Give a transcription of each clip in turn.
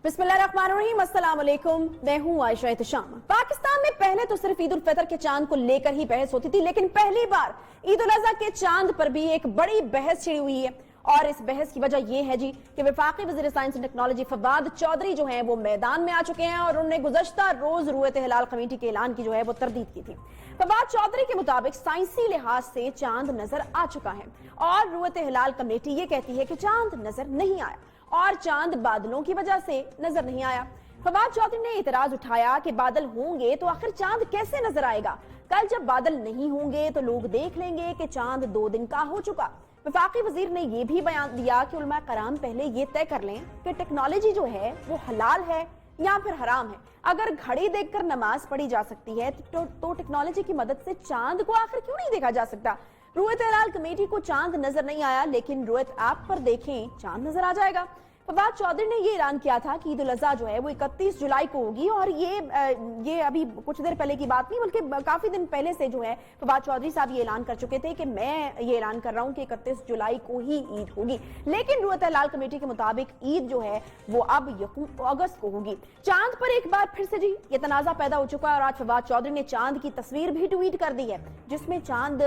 बिस्मिल्लाहिर्रहमानिर्रहीम, अस्सलाम वालेकुम। मैं हूँ आयशा एहतशाम। पाकिस्तान में पहले तो सिर्फ ईद उल फितर के चांद को लेकर ही बहस होती थी, लेकिन पहली बार ईद उल अजहा के चांद पर भी एक बड़ी बहस छिड़ी हुई है। और इस बहस की वजह यह है जी कि वफाकी वज़ीर science and technology Fawad Chaudhry जो हैं वो मैदान में आ चुके हैं और उन्होंने गुज़श्ता रोज रुयत हिलाल कमेटी के ऐलान की जो है वो तरदीद की थी। फवाद चौधरी के मुताबिक साइंसी लिहाज से चांद नजर आ चुका है और रुयत हिलाल कमेटी ये कहती है कि चांद नजर नहीं आया और चांद बादलों की वजह से नजर नहीं आया। फवाद चौधरी ने इतराज उठाया कि बादल होंगे तो आखिर चांद कैसे नजर आएगा। कल जब बादल नहीं होंगे तो लोग देख लेंगे कि चांद 2 दिन का हो चुका। वफाकी वजीर ने यह भी बयान दिया कि उलमा कराम पहले ये तय कर लें कि टेक्नोलॉजी जो है वो हलाल है या फिर हराम है। अगर घड़ी देखकर नमाज पढ़ी जा सकती है तो टेक्नोलॉजी की मदद से चांद को आखिर क्यों नहीं देखा जा सकता। रुयत हिलाल कमेटी को चांद नजर नहीं आया, लेकिन रुयत ऐप पर देखें चांद नजर आ जाएगा। फवाद चौधरी ने ये ऐलान किया था कि ईद उल अजहा जो है वो 31 जुलाई को होगी और ये अभी कुछ देर पहले की बात नहीं बल्कि काफी दिन पहले से जो है फवाद चौधरी साहब ये ऐलान कर चुके थे कि मैं ये ऐलान कर रहा हूं कि 31 जुलाई को ही ईद होगी। लेकिन रुयत हिलाल कमेटी के मुताबिक ईद जो है वो अब 1 अगस्त को होगी। चांद पर एक बार फिर से जी ये तनाजा पैदा हो चुका है और आज फवाद चौधरी ने चांद की तस्वीर भी ट्वीट कर दी है जिसमें चांद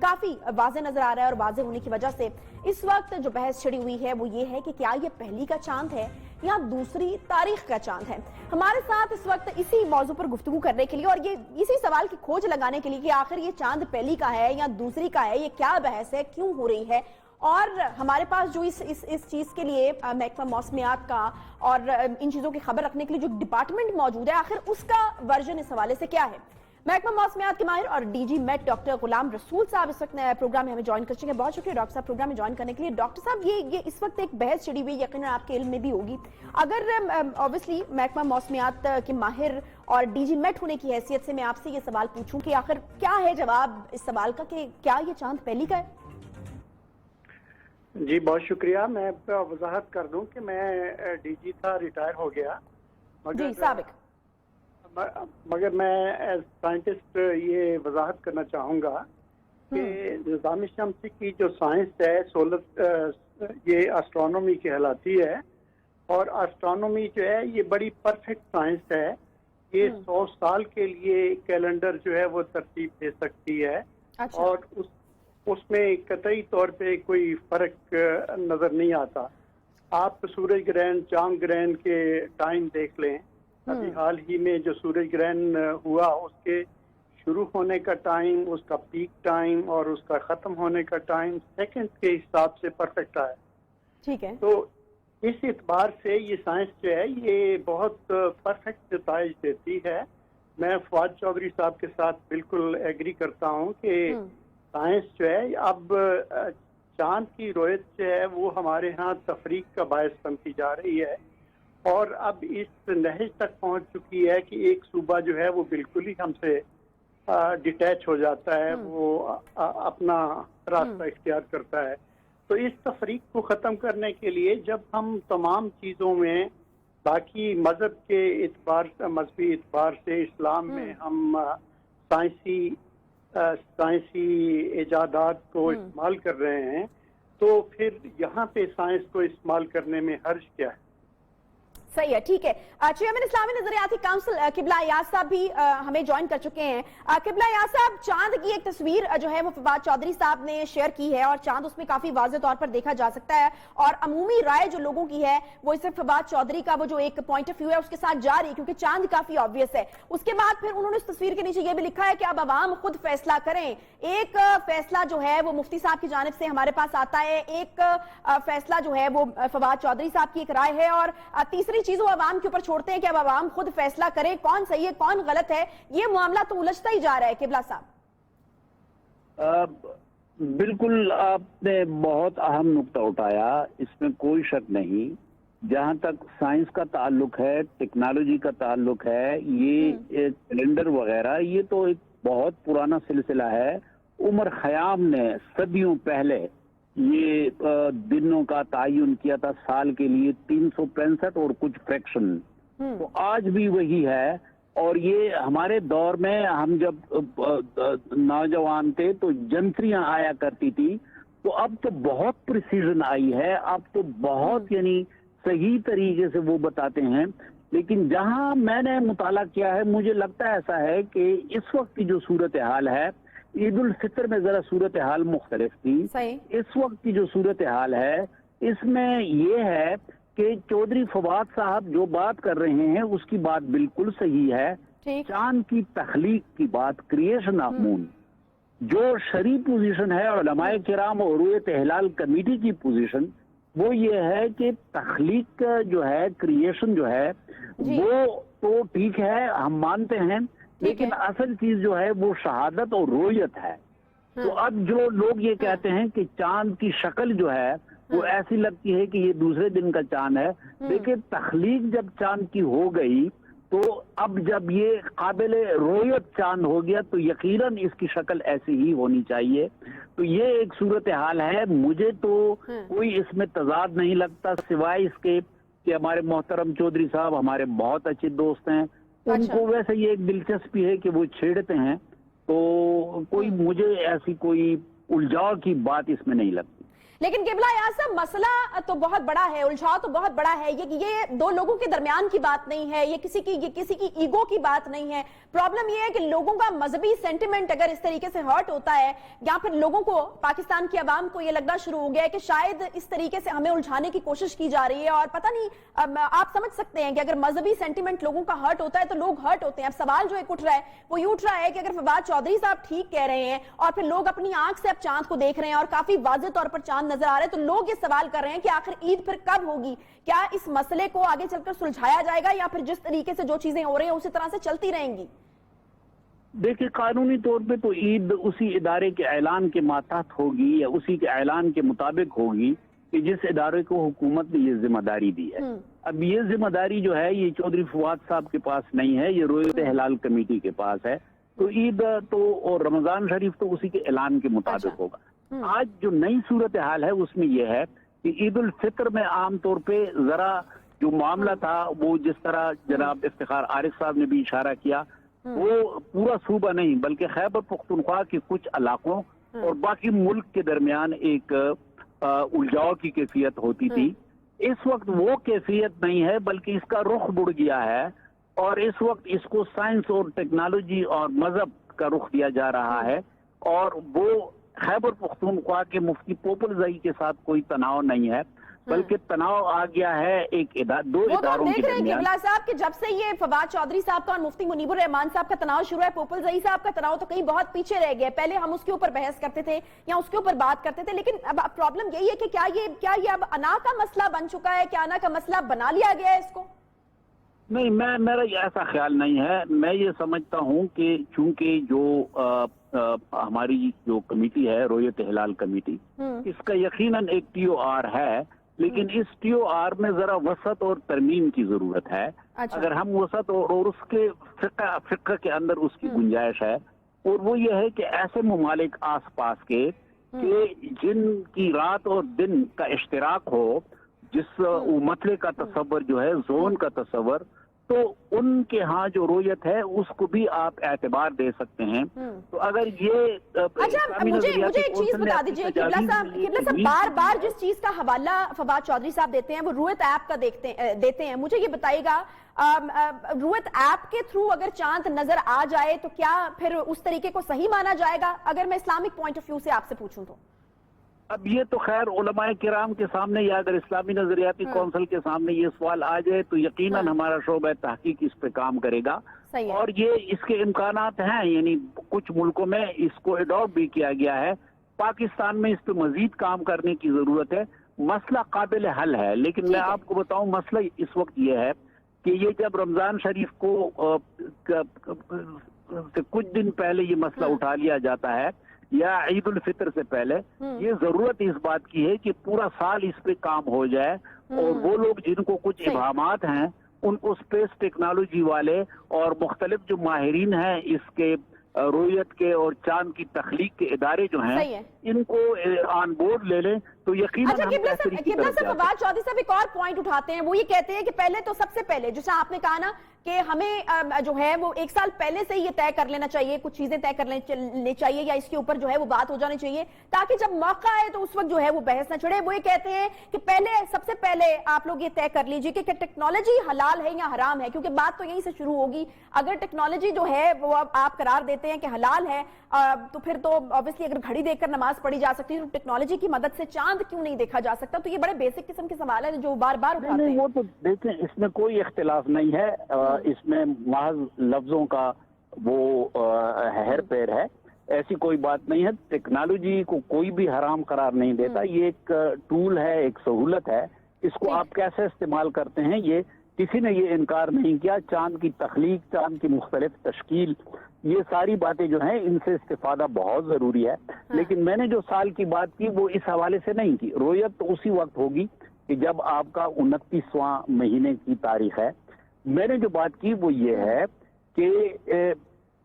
काफी वाज़े नजर आ रहा है और वाज़े होने की वजह से इस वक्त जो बहस छिड़ी हुई है वो ये है कि क्या ये पहली का चांद है या दूसरी तारीख का चांद है। हमारे साथ इस वक्त इसी मौजू पर गुफ्तगू करने के लिए और ये इसी सवाल की खोज लगाने के लिए कि आखिर ये चांद पहली का है या दूसरी का है, ये क्या बहस है, क्यों हो रही है, और हमारे पास जो इस चीज के लिए महकमा मौसमियात का और इन चीजों की खबर रखने के लिए जो डिपार्टमेंट मौजूद है आखिर उसका वर्जन इस हवाले से क्या है। महकमा मौसमियात के माहिर और DG met doctor Ghulam Rasool साहब इस वक्त प्रोग्राम में हमें ज्वाइन कर चुके हैं। बहुत शुक्रिया डॉक्टर साहब प्रोग्राम में ज्वाइन करने के लिए। डॉक्टर साहब ये इस वक्त एक बहस छिड़ी हुई यकीनन आपके इल्म में भी होगी। अगर ऑब्वियसली महकमा मौसमियात के माहिर और डीजी मेट होने की हैसियत से मैं आपसे ये सवाल पूछूं कि आखिर क्या है जवाब इस सवाल का कि क्या ये चांद पहली का है? जी बहुत शुक्रिया। मैं वजाहत कर दूं कि मैं डीजी था, रिटायर हो गया, मगर मैं एज साइंटिस्ट ये वजाहत करना चाहूँगा कि निज़ाम शम्सी की जो साइंस है सोलर ये एस्ट्रोनॉमी कहलाती है और एस्ट्रोनॉमी जो है ये बड़ी परफेक्ट साइंस है। ये 100 साल के लिए कैलेंडर जो है वो तरतीब दे सकती है। अच्छा। और उसमें कतई तौर पे कोई फर्क नजर नहीं आता। आप सूरज ग्रहण, चांद ग्रहण के टाइम देख लें, अभी हाल ही में जो सूरज ग्रहण हुआ उसके शुरू होने का टाइम, उसका पीक टाइम और उसका खत्म होने का टाइम सेकंड के हिसाब से परफेक्ट आया। ठीक है। तो इस एतबार से ये साइंस जो है ये बहुत परफेक्ट नताइज देती है। मैं फवाद चौधरी साहब के साथ बिल्कुल एग्री करता हूँ कि साइंस जो है अब चांद की रोयत जो है वो हमारे यहाँ तफरीक का बायस बनती जा रही है और अब इस नहज तक पहुंच चुकी है कि एक सूबा जो है वो बिल्कुल ही हमसे डिटैच हो जाता है, वो अपना रास्ता इख्तियार करता है। तो इस तफरीक को ख़त्म करने के लिए जब हम तमाम चीज़ों में बाकी मजहब के एतबार, मजहबी एतबार से इस्लाम में हम साइंसी इजादात को इस्तेमाल कर रहे हैं तो फिर यहाँ पे साइंस को इस्तेमाल करने में हर्ज क्या है? सही है, ठीक है। चेयरमैन इस्लामी नजरियाती काउंसिल किबला यास साहब भी हमें ज्वाइन कर चुके हैं। किबला यास साहब, चांद की एक तस्वीर जो है वो फवाद चौधरी साहब ने शेयर की है और चांद उसमें काफी वाज़े तौर पर देखा जा सकता है और अमूमी राय जो लोगों की है वो सिर्फ फवाद चौधरी का वो जो एक पॉइंट ऑफ व्यू है उसके साथ जा रही है क्योंकि चांद काफी ऑब्वियस है। उसके बाद फिर उन्होंने उस तस्वीर के नीचे ये भी लिखा है कि अब अवाम खुद फैसला करें। एक फैसला जो है वो मुफ्ती साहब की जानिब से हमारे पास आता है, एक फैसला जो है वो फवाद चौधरी साहब की एक राय है और तीसरी चीज वो अवाम के ऊपर छोड़ते हैं कि अब अवाम खुद फैसला करे कौन सही है कौन गलत है। ये मामला तो उलझता ही जा रहा है। किबला साहब, बिल्कुल आपने बहुत अहम नुक्ता उठाया, इसमें कोई शक नहीं। जहां तक साइंस का ताल्लुक है, टेक्नोलॉजी का ताल्लुक है, ये कैलेंडर वगैरह ये तो एक बहुत पुराना सिलसिला है। उमर खयाम ने सदियों पहले ये दिनों का तायुन किया था, साल के लिए 365 और कुछ फ्रैक्शन। तो आज भी वही है और ये हमारे दौर में हम जब नौजवान थे तो जंत्रियां आया करती थी, तो अब तो बहुत प्रिसीजन आई है, अब तो बहुत यानी सही तरीके से वो बताते हैं। लेकिन जहां मैंने मुताला किया है, मुझे लगता है ऐसा है कि इस वक्त की जो सूरत हाल है, ईद उल फितर में जरा सूरत हाल मुख्तलिफ थी। सही। इस वक्त की जो सूरत हाल है इसमें ये है कि चौधरी फवाद साहब जो बात कर रहे हैं उसकी बात बिल्कुल सही है। ठीक। चांद की तख्लीक की बात, क्रिएशन ऑफ मून, जो शरई पोजीशन है उलमाए किराम और रुयत हिलाल कमेटी की पोजीशन, वो ये है कि तख्लीक जो है, क्रिएशन जो है, जी। वो तो ठीक है, हम मानते हैं, लेकिन असल चीज जो है वो शहादत और रोयत है। तो अब जो लोग ये कहते हैं कि चांद की शक्ल जो है वो ऐसी लगती है कि ये दूसरे दिन का चांद है, देखिए तख्लीक जब चांद की हो गई तो अब जब ये काबिल रोयत चांद हो गया तो यकीनन इसकी शक्ल ऐसी ही होनी चाहिए। तो ये एक सूरत हाल है। मुझे तो कोई इसमें तजाद नहीं लगता, सिवाय इसके कि हमारे मोहतरम चौधरी साहब हमारे बहुत अच्छे दोस्त हैं, उनको वैसे ये एक दिलचस्पी है कि वो छेड़ते हैं, तो कोई मुझे ऐसी कोई उलझाव की बात इसमें नहीं लगती। लेकिन किबला यासम, मसला तो बहुत बड़ा है, उलझाव तो बहुत बड़ा है। ये दो लोगों के दरमियान की बात नहीं है, ये किसी की ईगो की बात नहीं है। प्रॉब्लम ये है कि लोगों का मजहबी सेंटिमेंट अगर इस तरीके से हर्ट होता है, या फिर लोगों को, पाकिस्तान की आवाम को ये लगना शुरू हो गया है कि शायद इस तरीके से हमें उलझाने की कोशिश की जा रही है। और पता नहीं, आप समझ सकते हैं कि अगर मजहबी सेंटिमेंट लोगों का हर्ट होता है तो लोग हर्ट होते हैं। अब सवाल जो एक उठ रहा है वो ये उठ रहा है कि अगर फवाद चौधरी साहब ठीक कह रहे हैं और फिर लोग अपनी आंख से अब चांद को देख रहे हैं और काफी वाज़ेह तौर पर चांद नजर आ रहे हैं, तो लोग ये सवाल कर रहे हैं कि आखिर ईद फिर कब होगी? क्या इस मसले को आगे चलकर सुलझाया जाएगा या फिर जिस तरीके से जो चीजें हो रही हैं उसी तरह से चलती रहेंगी? देखिए, कानूनी तौर पे तो ईद उसी इदारे के ऐलान के मातहत होगी या उसी के ऐलान के मुताबिक होगी कि जिस इदारे को हुकूमत ने ये जिम्मेदारी दी है। अब ये जिम्मेदारी जो है ये चौधरी फवाद साहब के पास नहीं है, ये रुयत हिलाल कमेटी के पास है। तो ईद तो और रमजान शरीफ तो उसी के ऐलान के मुताबिक होगा। आज जो नई सूरत हाल है उसमें यह है कि ईद उल फितर में आमतौर पे जरा जो मामला था वो जिस तरह जनाब इफ्तिखार आरिफ साहब ने भी इशारा किया, वो पूरा सूबा नहीं बल्कि खैबर पख्तूनख्वा के कुछ इलाकों और बाकी मुल्क के दरमियान एक उलझाव की कैफियत होती थी। इस वक्त वो कैफियत नहीं है, बल्कि इसका रुख मुड़ गया है और इस वक्त इसको साइंस और टेक्नोलॉजी और मजहब का रुख दिया जा रहा है। और वो खैबर पख्तूनख्वा के मुफ्ती पोपल जई के साथ कोई तनाव नहीं है, बल्कि तनाव आ गया है दो इदारों के दरमियान। किबला साहब कि जब से ये फवाद चौधरी साहब का और मुफ्ती मुनीबुर रहमान साहब का तनाव शुरू है, पोपल जई साहब का तनाव तो कहीं बहुत पीछे रह गया। पहले हम उसके ऊपर बहस करते थे या उसके ऊपर बात करते थे, लेकिन अब प्रॉब्लम यही है कि क्या ये अब अना का मसला बन चुका है? क्या अना का मसला बना लिया गया है इसको? नहीं, मेरा ऐसा ख्याल नहीं है। मैं ये समझता हूँ कि चूंकि जो हमारी जो कमेटी है रुयत हिलाल कमेटी, इसका यकीनन एक TOR है, लेकिन इस TOR में जरा वसत और तरमीम की जरूरत है। अच्छा। अगर हम वसत और उसके फिक्र के अंदर उसकी गुंजाइश है, और वो ये है कि ऐसे ममालिक आस पास के कि जिनकी रात और दिन का इश्तिराक हो, जिस मसले का तस्वर जो है, जोन का तस्वर, तो उनके यहाँ जो रोयत है उसको भी आप एतबार दे सकते हैं। तो अगर ये अच्छा, मुझे एक चीज बता दीजिए किबला साहब, बार बार जिस चीज का हवाला फवाद चौधरी साहब देते हैं वो रुयत ऐप का देते हैं। मुझे ये बताइएगा, रुयत ऐप के थ्रू अगर चांद नजर आ जाए तो क्या फिर उस तरीके को सही माना जाएगा, अगर मैं इस्लामिक पॉइंट ऑफ व्यू से आपसे पूछूं तो? अब ये तो खैर उलमाए किराम के सामने या अगर इस्लामी नजरियाती कौंसिल के सामने ये सवाल आ जाए तो यकीनन हमारा शोबा तहकीक इस पे काम करेगा। और ये इसके इम्कानात हैं, यानी कुछ मुल्कों में इसको एडॉप्ट भी किया गया है। पाकिस्तान में इस पे मजीद काम करने की जरूरत है। मसला काबिल हल है, लेकिन मैं आपको बताऊं मसला इस वक्त ये है कि ये जब रमजान शरीफ को कुछ दिन पहले ये मसला उठा लिया जाता है या ईद उल फितर से पहले, ये जरूरत इस बात की है कि पूरा साल इस पे काम हो जाए और वो लोग जिनको कुछ इबामात हैं उनको स्पेस टेक्नोलॉजी वाले और मुख्तलिफ जो माहिरीन हैं इसके रोयत के और चांद की तख्लीक के इदारे जो हैं, इनको ऑन बोर्ड ले लें तो यकीनन अच्छा, किबला साहब फवाद चौधरी साहब एक और पॉइंट उठाते हैं। वो ये कहते हैं कि पहले तो सबसे पहले जैसा आपने कहा ना کہ ہمیں جو ہے وہ 1 سال پہلے سے یہ طے کر لینا چاہیے, کچھ چیزیں طے کر لینی چاہیے, یا اس کے اوپر جو ہے وہ بات ہو جانی چاہیے تاکہ جب موقع آئے تو اس وقت جو ہے وہ بحث نہ چھڑے. وہ یہ کہتے ہیں کہ سب سے پہلے آپ لوگ یہ طے کر لیجئے کہ ٹیکنالوجی حلال ہے یا حرام ہے, کیونکہ بات تو یہیں سے شروع ہوگی. اگر ٹیکنالوجی جو ہے وہ آپ قرار دیتے ہیں کہ حلال ہے تو پھر تو obviously اگر گھڑی دیکھ کر نماز پڑھی جا سکتی ہے تو ٹیکنالوجی کی مدد سے چاند کیوں نہیں دیکھا جا سکتا؟ تو یہ بڑے بیسک قسم کے سوال ہیں جو بار بار اٹھاتے ہیں. وہ تو دیکھیں, اس میں کوئی اختلاف نہیں ہے, اس میں محض لفظوں کا وہ ہیر پیر ہے, ایسی کوئی بات نہیں ہے. ٹیکنالوجی کو کوئی بھی حرام قرار نہیں دیتا, یہ ایک ٹول ہے, ایک سہولت ہے, اس کو آپ کیسے استعمال کرتے ہیں یہ کسی نے یہ انکار نہیں کیا. چاند کی تخلیق, چاند کی مختلف تشکیل, یہ ساری باتیں جو ہیں ان سے استفادہ بہت ضروری ہے. لیکن میں نے جو سال کی بات کی وہ اس حوالے سے نہیں کی. رویت تو اسی وقت ہوگی کہ جب آپ کا 29واں مہینے کی تاریخ ہے. میں نے جو بات کی وہ یہ ہے کہ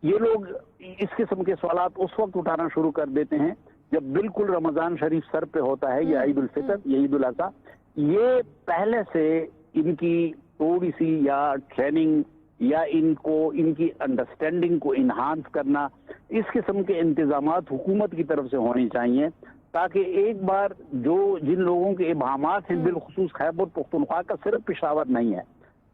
یہ لوگ اس قسم کے سوالات اس وقت اٹھانا شروع کر دیتے ہیں جب بالکل رمضان شریف سر پہ ہوتا ہے, یا عید الفطر, یا عید الاضحیٰ. یہ پہلے سے ان کی تھوڑی سی یا ٹریننگ یا ان کی انڈرسٹینڈنگ کو انہانس کرنا, اس قسم کے انتظامات حکومت کی طرف سے ہونے چاہیے تاکہ ایک بار جن لوگوں کے ابہامات ہیں, بالخصوص خیبر پختونخوا کا صرف پشاور نہیں ہے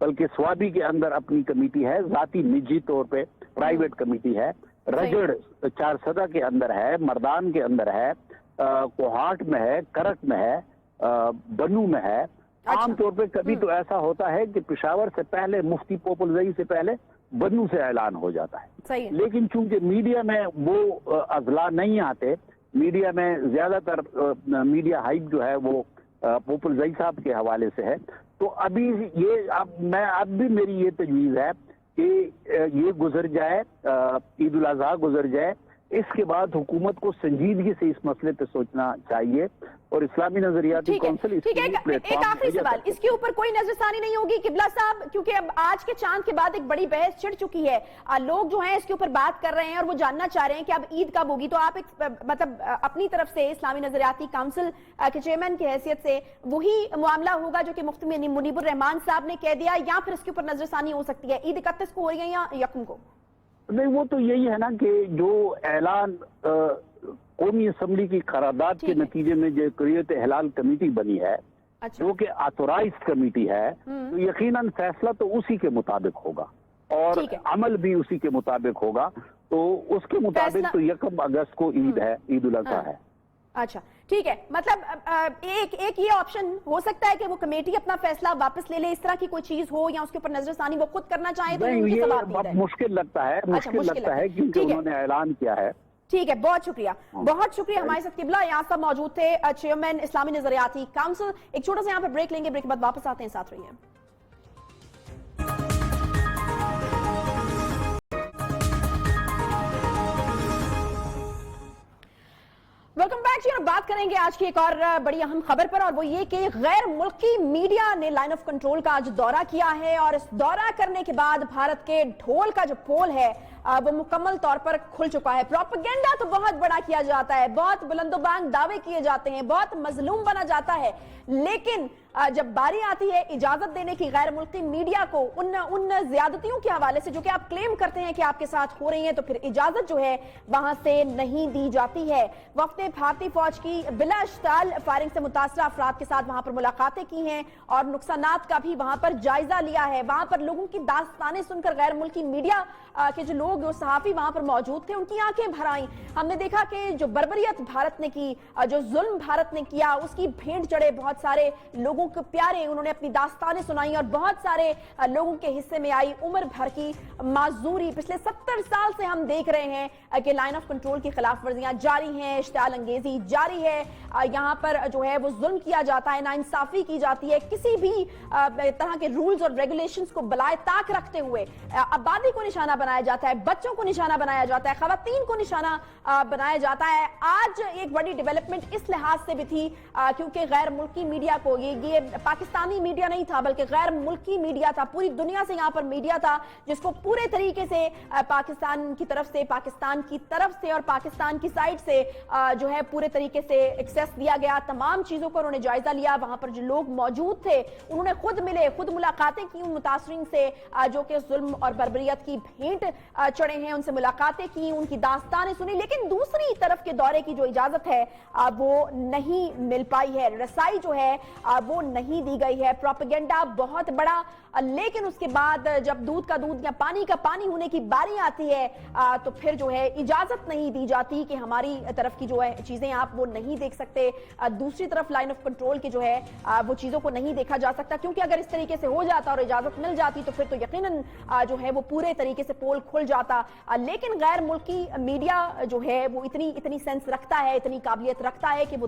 بلکہ سوابی کے اندر اپنی کمیٹی ہے, ذاتی نجی طور پہ پرائیویٹ کمیٹی ہے, رجڑ چارسدہ کے اندر ہے, مردان کے اندر ہے, کوہاٹ میں ہے, کرک میں ہے, بنو میں ہے. عام طور پہ کبھی تو ایسا ہوتا ہے کہ پشاور سے پہلے, مفتی پوپلزئی سے پہلے بنو سے اعلان ہو جاتا ہے. لیکن چونکہ میڈیا میں وہ اضلاع نہیں آتے, میڈیا میں زیادہ تر میڈیا ہائپ جو ہے وہ پوپلزئی صاحب کے حوالے سے ہے, تو ابھی اب بھی میری یہ تجویز ہے کہ یہ گزر جائے, عید الاضحیٰ گزر جائے, اس کے بعد حکومت کو سنجیدگی سے اس مسئلے پہ سوچنا چاہیے. اور اسلامی نظریاتی کونسل ایک آخری سوال, اس کے اوپر کوئی نظر ثانی نہیں ہوگی قبلہ صاحب, کیونکہ اب آج کے چاند کے بعد ایک بڑی بحث چھڑ چکی ہے, لوگ جو ہیں اس کے اوپر بات کر رہے ہیں اور وہ جاننا چاہ رہے ہیں کہ اب عید کب ہوگی. تو آپ ایک مطلب اپنی طرف سے اسلامی نظریاتی کونسل کے چیئرمین کی حیثیت سے وہی معاملہ ہوگا جو کہ مفتی منیب الرحمان صاحب نے کہہ دیا, یا پھر اس کے اوپر نظر ثانی ہو سکتی ہے؟ عید 31 کو ہو رہی ہے یا یکم کو؟ نہیں, وہ تو یہی ہے نا کہ جو اعلان قومی اسمبلی کی قرارداد کے نتیجے میں جو کریت ہلال کمیٹی بنی ہے, جو کہ آتورائزڈ کمیٹی ہے, تو یقیناً فیصلہ تو اسی کے مطابق ہوگا اور عمل بھی اسی کے مطابق ہوگا. تو اس کے مطابق تو 1 اگست کو عید ہے, عید الاضحیٰ ہے. اچھا ٹھیک ہے, مطلب ایک یہ آپشن ہو سکتا ہے کہ وہ کمیٹی اپنا فیصلہ واپس لے لے, اس طرح کی کوئی چیز ہو, یا اس کے اوپر نظر ثانی وہ خود کرنا چاہے تو ان کی ثواب ہے. مشکل لگتا ہے کیونکہ انہوں نے اعلان کیا ہے. ٹھیک ہے, بہت شکریہ. ہمارے ساتھ قبلہ یہاں صاحب موجود تھے, چیئرمین اسلامی نظریاتی کونسل. ایک چھوٹا سا یہاں پہ بریک لیں گے, بریک کے بعد واپس آتے ہیں, ساتھ رہیے. ویلکم بیک جی. اور بات کریں گے آج کی ایک اور بڑی اہم خبر پر, اور وہ یہ کہ غیر ملکی میڈیا نے لائن آف کنٹرول کا آج دورہ کیا ہے, اور اس دورہ کرنے کے بعد بھارت کے ڈھول کا جو پول ہے وہ مکمل طور پر کھل چکا ہے. پروپیگنڈا تو بہت بڑا کیا جاتا ہے, بہت بلند و بانگ دعوے کیے جاتے ہیں, بہت مظلوم بنا جاتا ہے, لیکن جب باری آتی ہے اجازت دینے کی غیر ملکی میڈیا کو ان زیادتیوں کے حوالے سے جو کہ آپ کلیم کرتے ہیں کہ آپ کے ساتھ ہو رہی ہیں, تو پھر اجازت جو ہے وہاں سے نہیں دی جاتی ہے. وفد بھارتی فوج کی بلا اشتعال فائرنگ سے متاثرہ افراد کے ساتھ وہاں پر ملاقاتیں کی ہیں اور نقصانات کا بھی وہاں پر جائزہ لیا ہے. وہاں پر لوگوں کی داستانیں سن کر غیر ملکی میڈیا کے جو لوگ صحافی وہاں پر موجود تھے, ان کی آنکھیں بھر آئیں. ہم نے دیکھا کہ جو بربریت بھارت نے کی, جو ظلم بھارت نے کیا, اس کی بھینٹ چڑھے بہت سارے لوگوں کے پیارے, انہوں نے اپنی داستانیں سنائی اور بہت سارے لوگوں کے حصے میں آئی عمر بھر کی معذوری. پچھلے 70 سال سے ہم دیکھ رہے ہیں کہ لائن آف کنٹرول کی خلاف ورزیاں جاری ہیں, اشتعال انگیزی جاری ہے, یہاں پر جو ہے وہ ظلم کیا جاتا ہے, ناانصافی کی جاتی ہے, کسی بھی طرح کے رولز اور ریگولیشنز کو بلائے طاق رکھتے ہوئے آبادی کو نشانہ بنایا جاتا ہے, बच्चों को निशाना बनाया जाता है, खवातीन को निशाना बनाया जाता है। आज एक बड़ी डेवलपमेंट इस लिहाज से भी थी क्योंकि गैर मुल्की मीडिया को, ये पाकिस्तानी मीडिया नहीं था बल्कि गैर मुल्की मीडिया था, पूरी दुनिया से यहाँ पर मीडिया था जिसको पूरे तरीके से पाकिस्तान की तरफ से और पाकिस्तान की साइड से जो है पूरे तरीके से एक्सेस दिया गया। तमाम चीजों को उन्होंने जायजा लिया। वहां पर जो लोग मौजूद थे उन्होंने खुद मिले, खुद मुलाकातें की उन मुतासरीन से जो कि जुल्म और बर्बरियत की भेंट चढ़े हैं, उनसे मुलाकातें की, उनकी दास्तानें सुनी। लेकिन दूसरी तरफ के दौरे की जो इजाजत है वो नहीं मिल पाई है, रसाई जो है वो नहीं दी गई है। प्रोपेगेंडा बहुत बड़ा, लेकिन उसके बाद जब दूध का दूध या पानी का पानी होने की बारी आती है तो फिर जो है इजाजत नहीं दी जाती कि हमारी तरफ की जो है चीजें आप वो नहीं देख सकते। दूसरी तरफ लाइन ऑफ कंट्रोल की जो है वो चीजों को नहीं देखा जा सकता, क्योंकि अगर इस तरीके से हो जाता और इजाजत मिल जाती तो फिर तो यकीनन जो है वो पूरे तरीके से पोल खुल जाता। लेकिन गैर मुल्की मीडिया जो है वो इतनी सेंस रखता है, इतनी काबिलियत रखता है कि वो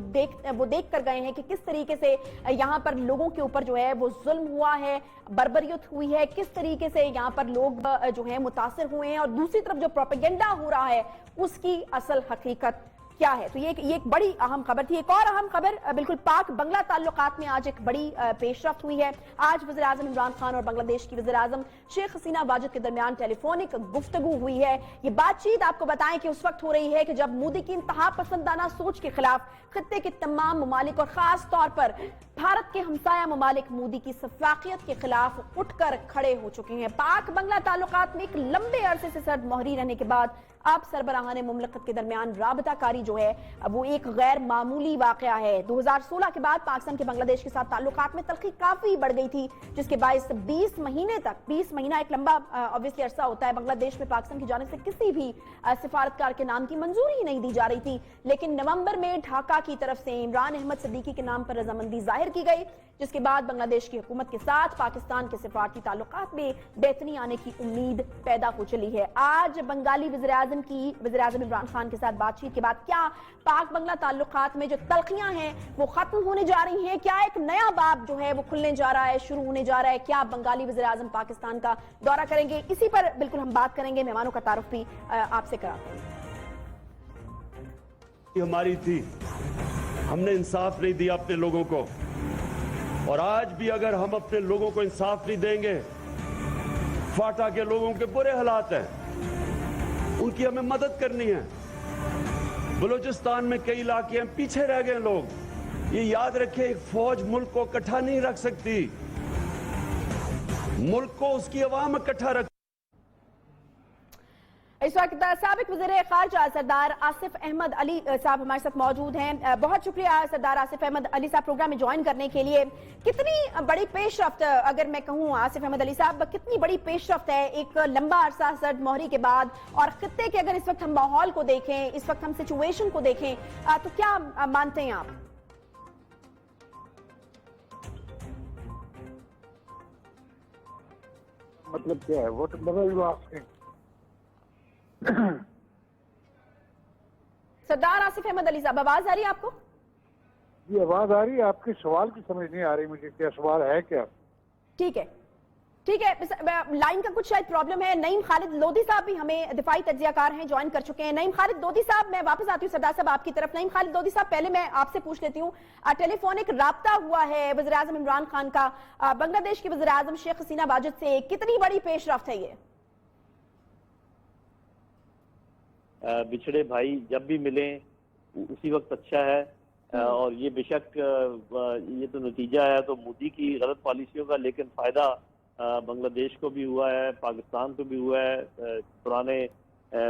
देख कर गए हैं कि किस तरीके से यहाँ पर लोगों के ऊपर जो है वो जुल्म हुआ है, बर्बरियत हुई है, किस तरीके से यहाँ पर लोग जो है मुतासिर हुए हैं, और दूसरी तरफ जो प्रोपेगेंडा हो रहा है उसकी असल हकीकत क्या है। तो ये एक बड़ी अहम खबर थी। एक और अहम खबर बिल्कुल पाक बंगला ताल्लुकात में आज एक बड़ी पेशरफ्त हुई है। आज वज़ीर आज़म इमरान खान और बांग्लादेश की वज़ीर आज़म शेख हसीना वाजिद के दरमियान टेलीफोनिक गुफ्तगू हुई है। ये बातचीत आपको बताएं कि उस वक्त हो रही है कि जब मोदी की इंतहा पसंदाना सोच के खिलाफ खित्ते के तमाम ममालिक और खास तौर पर भारत के हमसाया ममालिक मोदी की सफाकियत के खिलाफ उठकर खड़े हो चुके हैं। पाक बंगला ताल्लुकात में एक लंबे अरसे से सर्द मोहरी रहने के बाद अब सरबराहान मुमलकत के दरमियान राबताकारी जो है वो एक गैर मामूली वाकया है। 2016 के बाद पाकिस्तान के बांग्लादेश के साथ ताल्लुकात में तलखी काफी बढ़ गई थी, जिसके बायस 20 महीना एक लंबा ऑब्वियसली अरसा होता है, बांग्लादेश में पाकिस्तान की जानिब से किसी भी सिफारतकार के नाम की मंजूरी ही नहीं दी जा रही थी। लेकिन नवंबर में ढाका की तरफ से इमरान अहमद सिद्दीकी के नाम पर रजामंदी जाहिर की गई, जिसके बाद बांग्लादेश की हुकूमत के साथ पाकिस्तान के सिफारती ताल्लुकात में बेहतरी आने की उम्मीद पैदा हो चली है। आज बंगाली वज़ीर आज़म इमरान खान के साथ बातचीत के बाद क्या पाक बंगला ताल्लुकात में जो तलखियां हैं वो खत्म होने जा रही हैं? क्या एक नया बाब जो है वो खुलने जा रहा है, शुरू होने जा रहा है? क्या बंगाली वज़ीर आज़म पाकिस्तान का दौरा करेंगे? इसी पर बिल्कुल हम बात करेंगे। मेहमानों का तारुफ भी आपसे कराते हैं। हमारी थी, हमने इंसाफ नहीं दिया अपने लोगों को, और आज भी अगर हम अपने लोगों को इंसाफ नहीं देंगे, फाटा के लोगों के बुरे हालात हैं, उनकी हमें मदद करनी है। बलूचिस्तान में कई इलाके हैं, पीछे रह गए लोग। ये याद रखें, एक फौज मुल्क को इकट्ठा नहीं रख सकती, मुल्क को उसकी अवाम इकट्ठा रख। इस वक्त साबिक वज़ीर ख़ारजा सरदार आसिफ अहमद अली साहब हमारे साथ मौजूद हैं। बहुत शुक्रिया सरदार आसिफ अहमद अली साहब प्रोग्राम में ज्वाइन करने के लिए। कितनी बड़ी पेशरफ्त, अगर मैं कहूँ आसिफ अहमद अली साहब, कितनी बड़ी पेशरफ्त है एक लंबा अरसा सर्द मोहरी के बाद, और खित्ते के अगर इस वक्त हम माहौल को देखें, इस वक्त हम सिचुएशन को देखें, तो क्या मानते हैं आप? मतलब क्या है वो तो बदल लो आपके। सरदार आसिफ अहमद अली साहब, आवाज आ रही है आपको? जी आवाज आ रही है, आपके सवाल की समझ नहीं आ रही मुझे, क्या सवाल है क्या? ठीक है, लाइन का कुछ शायद प्रॉब्लम है। नईम खालिद लोधी साहब भी हमें दिफाई तज्जियाकार हैं, ज्वाइन कर चुके हैं। नईम खालिद लोधी साहब, मैं वापस आती हूँ सरदार साहब आपकी तरफ। नईम खालिद लोधी साहब, पहले मैं आपसे पूछ लेती हूँ, टेलीफोनिक राब्ता हुआ है वज़ीर आज़म इमरान खान का बांग्लादेश की वज़ीर आज़म शेख हसीना वाजिद से, कितनी बड़ी पेशरफ्त है ये? बिछड़े भाई जब भी मिलें उसी वक्त अच्छा है, और ये बेशक ये तो नतीजा है तो मोदी की गलत पॉलिसियों का, लेकिन फायदा बांग्लादेश को भी हुआ है, पाकिस्तान को भी हुआ है। पुराने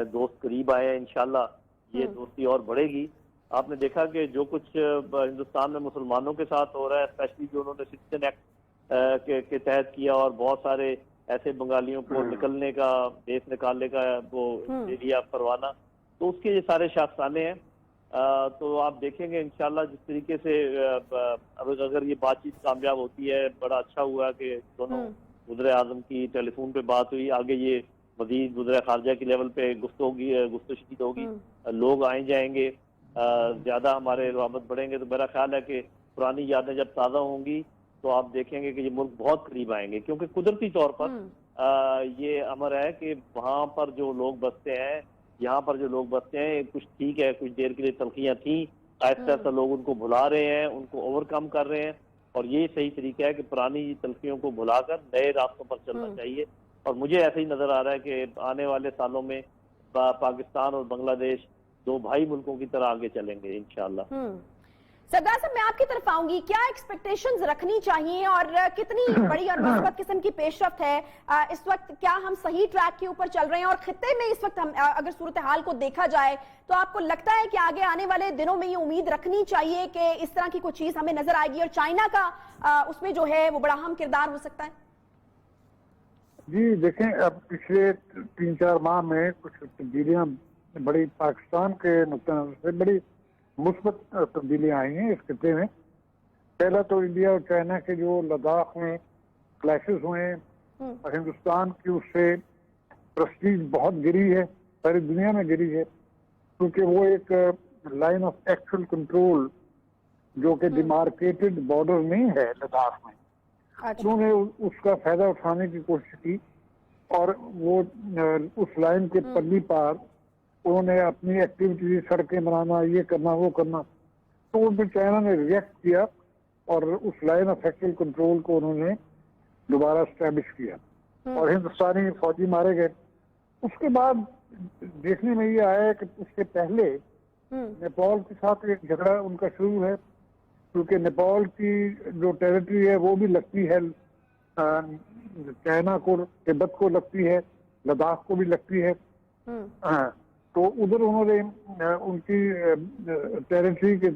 दोस्त करीब आए हैं, इंशाल्लाह ये दोस्ती और बढ़ेगी। आपने देखा कि जो कुछ हिंदुस्तान में मुसलमानों के साथ हो रहा है, स्पेशली जो उन्होंने सिटीजन एक्ट के तहत किया, और बहुत सारे ऐसे बंगालियों को निकलने का, देश निकालने का वो दे दिया परवाना, तो उसके ये सारे शास्त्राने हैं। तो आप देखेंगे इंशाल्लाह जिस तरीके से अगर ये बातचीत कामयाब होती है, बड़ा अच्छा हुआ कि दोनों वज़ीर आज़म की टेलीफोन पे बात हुई। आगे ये मजीद वज़ीर ख़ारजा के लेवल पे गुफ्तगू होगी, लोग आए जाएंगे, ज़्यादा हमारे रवाबत बढ़ेंगे। तो मेरा ख्याल है कि पुरानी यादें जब ताज़ा होंगी तो आप देखेंगे कि ये मुल्क बहुत करीब आएंगे, क्योंकि कुदरती तौर पर یہ امر ہے کہ وہاں پر جو لوگ بستے ہیں، یہاں پر جو لوگ بستے ہیں، کچھ ٹھیک ہے، کچھ دیر کے لیے تلخیاں تھیں، آہستہ آہستہ لوگ ان کو بھلا رہے ہیں، ان کو اوور کم کر رہے ہیں، اور یہ صحیح طریقہ ہے کہ پرانی تلخیوں کو بھلا کر نئے راستوں پر چلنا چاہیے. اور مجھے ایسا ہی نظر آ رہا ہے کہ آنے والے سالوں میں پاکستان اور بنگلہ دیش دو بھائی ملکوں کی طرح آگے چلیں گے انشاءاللہ. سردار صاحب، میں آپ کی طرف آؤں گی. کیا ایکسپیکٹیشنز رکھنی چاہیے اور کتنی بڑی اور مثبت قسم کی پیش رفت ہے اس وقت؟ کیا ہم صحیح ٹریک کے اوپر چل رہے ہیں؟ اور خطے میں اس وقت اگر صورتحال کو دیکھا جائے تو آپ کو لگتا ہے کہ آگے آنے والے دنوں میں یہ امید رکھنی چاہیے کہ اس طرح کی کوئی چیز ہمیں نظر آئے گی اور چائنا کا اس میں جو ہے وہ بڑا اہم کردار ہو سکتا ہے؟ جی دیکھیں، اب پچھلے 3-4 ماہ میں کچھ تبدیلیاں بڑی پاکستان کے نقطہ نظر سے بڑی مثبت تبدیلیاں آئی ہیں اس خطے میں. پہلا تو انڈیا اور چائنا کے جو لداخ میں کلیشز ہوئے ہیں، اور ہندوستان کی اس سے پرسٹیج بہت گری ہے، ساری دنیا میں گری ہے، کیونکہ وہ ایک لائن آف ایکچوئل کنٹرول جو کہ ڈیمارکیٹڈ بارڈر نہیں ہے لداخ میں، انہوں نے اس کا فائدہ اٹھانے کی کوشش کی، اور وہ اس لائن کے پرلی پار انہوں نے اپنی ایکٹیویٹی، سڑکیں بنانا، یہ کرنا وہ کرنا، تو ان پہ چائنا نے ریئیکٹ کیا اور اس لائن آف ایکچوئل کنٹرول کو انہوں نے دوبارہ اسٹیبلش کیا، اور ہندوستانی فوجی مارے گئے. اس کے بعد دیکھنے میں یہ آیا ہے کہ اس سے پہلے نیپال کے ساتھ ایک جھگڑا ان کا شروع ہے، کیونکہ نیپال کی جو ٹیریٹری ہے وہ بھی لگتی ہے چائنا کو، تبت کو لگتی ہے، لداخ کو بھی لگتی ہے. تو ادھر انہوں نے ان کی ٹیریٹری کے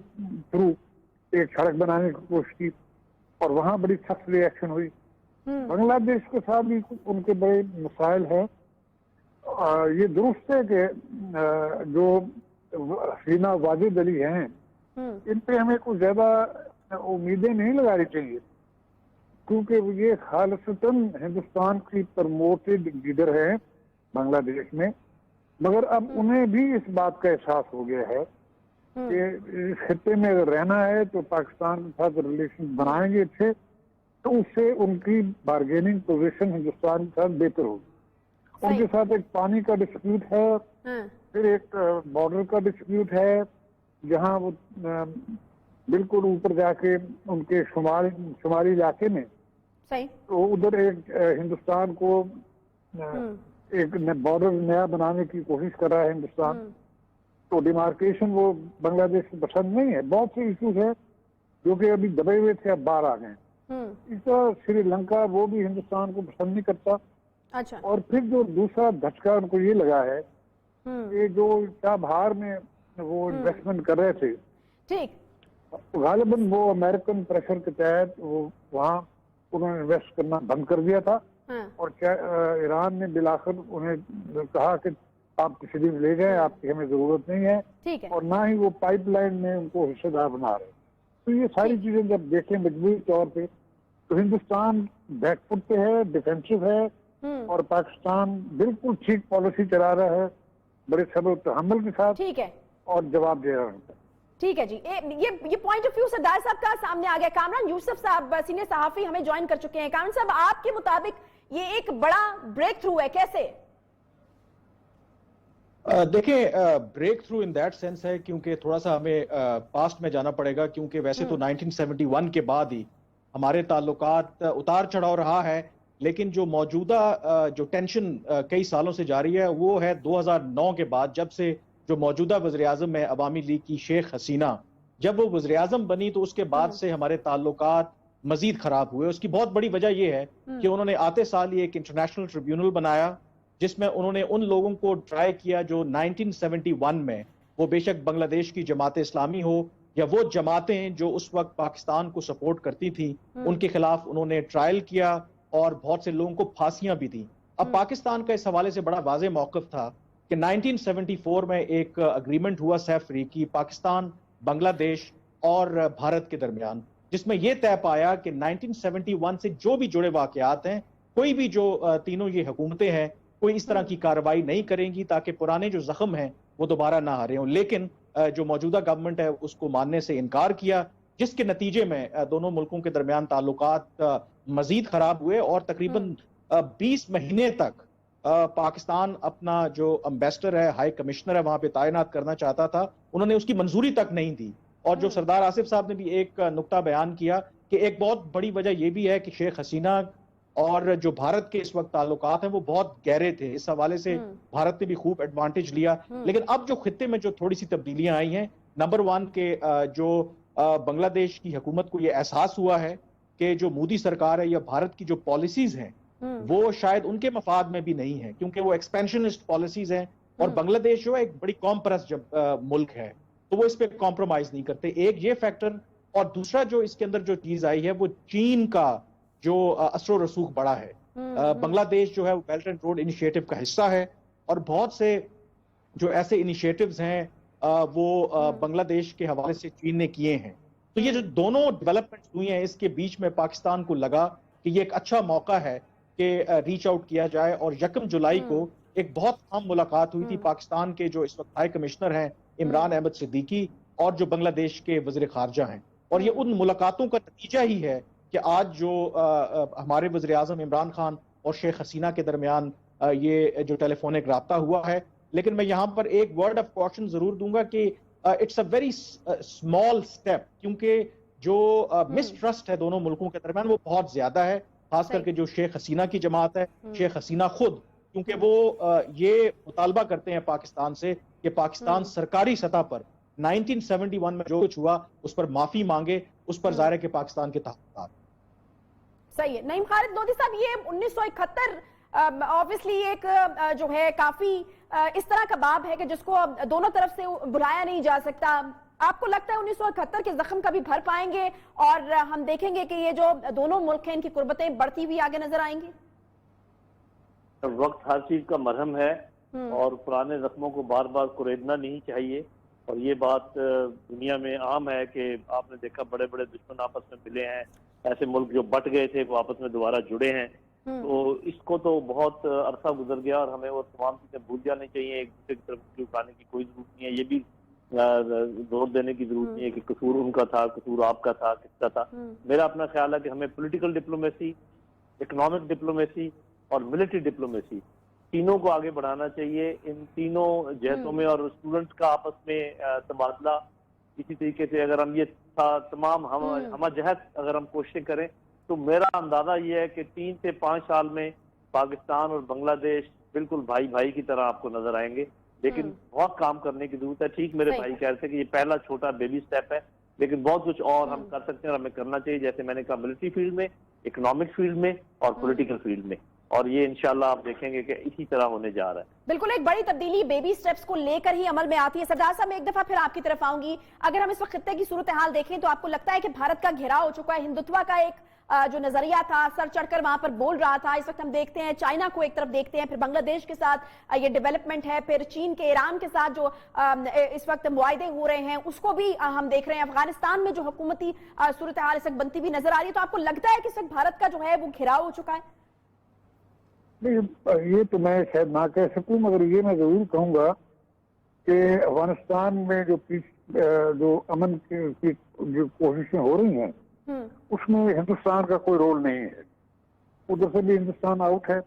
تھرو ایک سڑک بنانے کی کوشش کی، اور وہاں بڑی سخت ری ایکشن ہوئی. بنگلہ دیش کے ساتھ بھی ان کے بڑے مسائل ہیں. یہ درست ہے کہ جو حسینہ واجد علی ہیں، ان پہ ہمیں کچھ زیادہ امیدیں نہیں لگانی چاہیے، کیونکہ یہ خالصتاً ہندوستان کی پرموٹڈ لیڈر ہے بنگلہ دیش میں. مگر اب انہیں بھی اس بات کا احساس ہو گیا ہے کہ اس خطے میں اگر رہنا ہے تو پاکستان کے ساتھ ریلیشن بنائیں گے اچھے، تو اس سے ان کی بارگیننگ پوزیشن ہندوستان کے ساتھ بہتر ہوگی. ان کے ساتھ ایک پانی کا ڈسپیوٹ ہے، پھر ایک بارڈر کا ڈسپیوٹ ہے، جہاں وہ بالکل اوپر جا کے ان کے شمالی علاقے میں، تو ادھر ایک ہندوستان کو ایک بارڈر نیا بنانے کی کوشش کر رہا ہے ہندوستان. تو ڈیمارکیشن وہ بنگلہ دیش کو پسند نہیں ہے. بہت سے ایشوز ہیں جو کہ ابھی دبے ہوئے تھے، اب باہر آ گئے. اس طرح سری لنکا وہ بھی ہندوستان کو پسند نہیں کرتا. اور پھر جو دوسرا دھچکا ان کو یہ لگا ہے کہ جو چابہار میں وہ انویسٹمنٹ کر رہے تھے، غالباً وہ امریکن پریشر کے تحت وہ وہاں انہوں نے انویسٹ کرنا بند کر دیا تھا، اور ایران نے بلاخر انہیں کہا کہ آپ تشریف لے جائیں، آپ کی ہمیں ضرورت نہیں ہے، اور نہ ہی وہ پائپ لائن میں ان کو حصہ دار بنا رہے. تو یہ ساری چیزیں جب دیکھیں مجموعی طور پہ، تو ہندوستان بیک فٹ پہ ہے، ڈیفینسو ہے، اور پاکستان بالکل ٹھیک پالیسی چلا رہا ہے، بڑے صبر و تحمل کے ساتھ، اور جواب دے رہا ہے. ٹھیک ہے جی، یہ پوائنٹ آف ویو سردار صاحب کا سامنے آ گیا. کامران یوسف صاحب سینئر صحافی ہمیں جوائن کر چکے ہیں. کامران صاحب، آپ کے مطابق یہ ایک بڑا بریک تھرو ہے، کیسے؟ دیکھیں، break through in that sense ہے کیونکہ تھوڑا سا ہمیں پاسٹ میں جانا پڑے گا، کیونکہ ویسے تو 1971 کے بعد ہی ہمارے تعلقات اتار چڑھاؤ رہا ہے، لیکن جو موجودہ جو ٹینشن کئی سالوں سے جاری ہے وہ ہے 2009 کے بعد، جب سے جو موجودہ وزیراعظم ہے عوامی لیگ کی شیخ حسینہ، جب وہ وزیراعظم بنی تو اس کے بعد سے ہمارے تعلقات مزید خراب ہوئے. اس کی بہت بڑی وجہ یہ ہے کہ انہوں نے آتے سال ہی ایک انٹرنیشنل ٹریبیونل بنایا، جس میں انہوں نے ان لوگوں کو ٹرائی کیا جو 1971 میں، وہ بے شک بنگلہ دیش کی جماعت اسلامی ہو یا وہ جماعتیں جو اس وقت پاکستان کو سپورٹ کرتی تھیں، ان کے خلاف انہوں نے ٹرائل کیا اور بہت سے لوگوں کو پھانسیاں بھی دیں. اب پاکستان کا اس حوالے سے بڑا واضح موقف تھا کہ 1974 میں ایک اگریمنٹ ہوا سیف فری کی پاکستان، بنگلہ دیش اور بھارت کے درمیان، جس میں یہ طے پایا کہ 1971 سے جو بھی جڑے واقعات ہیں، کوئی بھی جو تینوں یہ حکومتیں ہیں، کوئی اس طرح کی کارروائی نہیں کریں گی تاکہ پرانے جو زخم ہیں وہ دوبارہ نہ آ رہے ہوں. لیکن جو موجودہ گورنمنٹ ہے اس کو ماننے سے انکار کیا، جس کے نتیجے میں دونوں ملکوں کے درمیان تعلقات مزید خراب ہوئے، اور تقریباً 20 महीने तक पाकिस्तान अपना जो एम्बेसडर है, हाई कमिश्नर है, वहां पे तैनात करना चाहता था, उन्होंने उसकी मंजूरी तक नहीं दी। और जो सरदार आसिफ साहब ने भी एक नुक्ता बयान किया कि एक बहुत बड़ी वजह यह भी है कि शेख हसीना और जो भारत के इस वक्त ताल्लुकात हैं वो बहुत गहरे थे, इस हवाले से भारत ने भी खूब एडवांटेज लिया। लेकिन अब जो खित्ते में जो थोड़ी सी तब्दीलियां आई हैं, नंबर 1 के जो बांग्लादेश की हुकूमत को ये एहसास हुआ है कि जो मोदी सरकार है या भारत की जो पॉलिसीज हैं वो शायद उनके मफाद में भी नहीं है, क्योंकि वो एक्सपेंशनिस्ट पॉलिसीज हैं और बांग्लादेश जो है एक बड़ी कॉम परस्त मुल्क है, तो वो इस पे कॉम्प्रोमाइज नहीं करते। एक ये फैक्टर, और दूसरा जो इसके अंदर जो चीज आई है वो चीन का जो असर और रसूख बड़ा है। बांग्लादेश जो है वो बेल्ट एंड रोड इनिशिएटिव का हिस्सा है और बहुत से जो ऐसे इनिशिएटिव्स हैं वो बांग्लादेश के हवाले से चीन ने किए हैं। तो ये जो दोनों डेवलपमेंट्स हुई हैं, इसके बीच में पाकिस्तान को लगा कि ये एक अच्छा मौका है कि रीच आउट किया जाए। और 1 जुलाई को एक बहुत अहम मुलाकात हुई थी पाकिस्तान के जो इस वक्त हाई कमिश्नर हैं इमरान अहमद सिद्दीकी और जो बांग्लादेश के वज़ीर ख़ारजा हैं, और ये उन मुलाकातों का नतीजा ही है कि आज जो हमारे वज़ीर आज़म इमरान खान और शेख हसीना के दरमियान ये जो टेलीफोनिक राब्ता हुआ है। लेकिन मैं यहाँ पर एक वर्ड ऑफ कॉशन जरूर दूंगा कि it's a very small step, क्योंकि जो मिसट्रस्ट है दोनों मुल्कों के दरमियान वो बहुत ज्यादा है, खास करके जो शेख हसीना की जमात है, शेख हसीना खुद, क्योंकि वो ये मुतालबा करते हैं पाकिस्तान से कि पाकिस्तान सरकारी सतह पर 1971 में जो कुछ हुआ उस पर माफी मांगे, उस पर जाहिर है कि पाकिस्तान के तहफ़्फ़ुज़ात। सही है। नईम खालिद लोधी साहब, ये 1971 ऑब्वियसली एक जो है काफी इस तरह का बाब है कि जिसको दोनों तरफ से बुलाया नहीं जा सकता। आपको लगता है 1971 के जख्म कभी भर पाएंगे और हम देखेंगे कि ये जो दोनों मुल्क हैं इनकी कुर्बतें बढ़ती हुई आगे नजर आएंगी? वक्त हर चीज का मरहम है और पुराने जख्मों को बार बार कुरेदना नहीं चाहिए। और ये बात दुनिया में आम है कि आपने देखा बड़े बड़े दुश्मन आपस में मिले हैं, ऐसे मुल्क जो बट गए थे वो आपस में दोबारा जुड़े हैं। तो इसको तो बहुत अरसा गुजर गया और हमें वो तमाम चीजें भूल जानी चाहिए। एक दूसरे की तरफ उठाने की कोई जरूरत नहीं है, ये भी जोर देने की जरूरत नहीं है कि कसूर उनका था, कसूर आपका था, किसका था। मेरा अपना ख्याल है कि हमें पॉलिटिकल डिप्लोमेसी, इकोनॉमिक डिप्लोमेसी और मिलिट्री डिप्लोमेसी तीनों को आगे बढ़ाना चाहिए। इन तीनों जहतों में और स्टूडेंट्स का आपस में तबादला इसी तरीके से अगर हम ये तमाम हम जहत अगर हम कोशिशें करें तो मेरा अंदाजा ये है कि 3 से 5 साल में पाकिस्तान और बांग्लादेश बिल्कुल भाई भाई की तरह आपको नजर आएंगे। लेकिन बहुत काम करने की जरूरत है। ठीक मेरे भाई कह रहे थे कि ये पहला छोटा बेबी स्टेप है, लेकिन बहुत कुछ और हम कर सकते हैं और हमें करना चाहिए, जैसे मैंने कहा मिलिट्री फील्ड में, इकोनॉमिक फील्ड में और पॉलिटिकल फील्ड में। और ये इंशाल्लाह आप देखेंगे कि इसी तरह होने जा रहा है। बिल्कुल, एक बड़ी तब्दीली बेबी स्टेप्स को लेकर ही अमल में आती है। सरदार साहब, मैं एक दफा फिर आपकी तरफ आऊंगी। अगर हम इस वक्त खित्ते की सूरत हाल देखें तो आपको लगता है कि भारत का घेराव हो चुका है? हिंदुत्व का एक जो नजरिया था, सर चढ़कर वहां पर बोल रहा था, इस वक्त हम देखते हैं चाइना को एक तरफ देखते हैं, फिर बांग्लादेश के साथ ये डेवलपमेंट है, फिर चीन के ईरान के साथ जो इस वक्त मुआहदे हो रहे हैं उसको भी हम देख रहे हैं। अफगानिस्तान में जो हुकूमती सूरत हाल इस वक्त बनती हुई नजर आ रही है। तो आपको लगता है कि इस वक्त भारत का जो है वो घेराव हो चुका है? नहीं, ये तो मैं शायद ना कह सकूं, मगर ये मैं जरूर कहूंगा कि अफगानिस्तान में जो अमन की जो कोशिशें हो रही हैं उसमें हिंदुस्तान का कोई रोल नहीं है। उधर से भी हिंदुस्तान आउट है।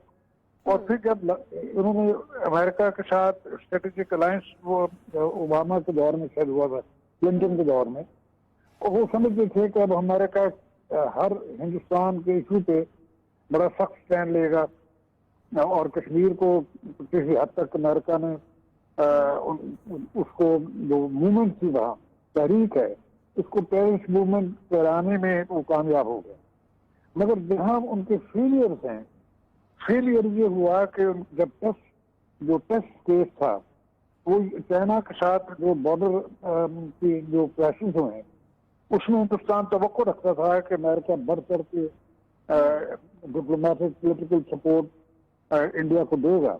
और फिर जब उन्होंने अमेरिका के साथ स्ट्रेटेजिक अलायंस वो ओबामा के दौर में शायद हुआ था, क्लिंटन के दौर में, और वो समझते थे कि अब अमेरिका हर हिंदुस्तान के इशू पे बड़ा सख्त स्टैंड लेगा और कश्मीर को किसी हद तक अमेरिका ने उसको जो मूवमेंट थी वहाँ तहरीक है उसको टेररिस्ट मूवमेंट कराने में वो कामयाब हो गया। मगर जहाँ उनके फेलियर्स हैं, फेलियर ये हुआ कि जब टेस्ट केस था वो चाइना के साथ जो बॉर्डर की जो क्लैशेस हुए हैं उसमें हिंदुस्तान तवक्को रखता था कि अमेरिका बढ़ चढ़ के डिप्लोमेटिक पॉलिटिकल सपोर्ट इंडिया को देगा।